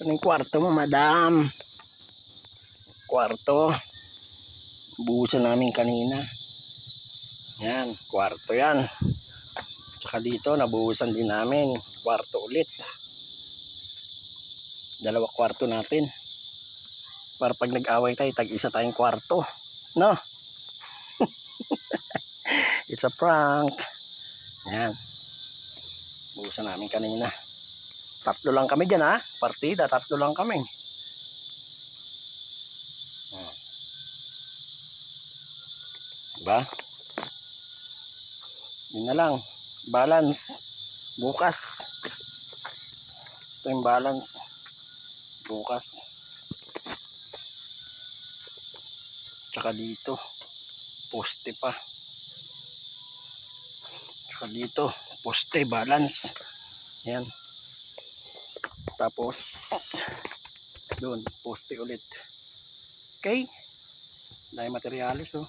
Ito na yung kwarto mo, madam. Kwarto. Buhusan namin kanina. Yan, kwarto yan. Tsaka dito, nabuhusan din namin. Kwarto ulit. Dalawa kwarto natin. Para pag nag-away tayo, tag-isa tayong kwarto. No? It's a prank. Yan. Buhusan namin kanina. 3 lang kami dyan, ha? Partida, 3 lang kami. Diba? Yun na lang. Balance. Bukas. Ito yung balance. Bukas. Tsaka dito. Poste pa. Tsaka dito. Poste, balance. Yan. Tapos doon, poste ulit. Okay? Dahil materialis, oh.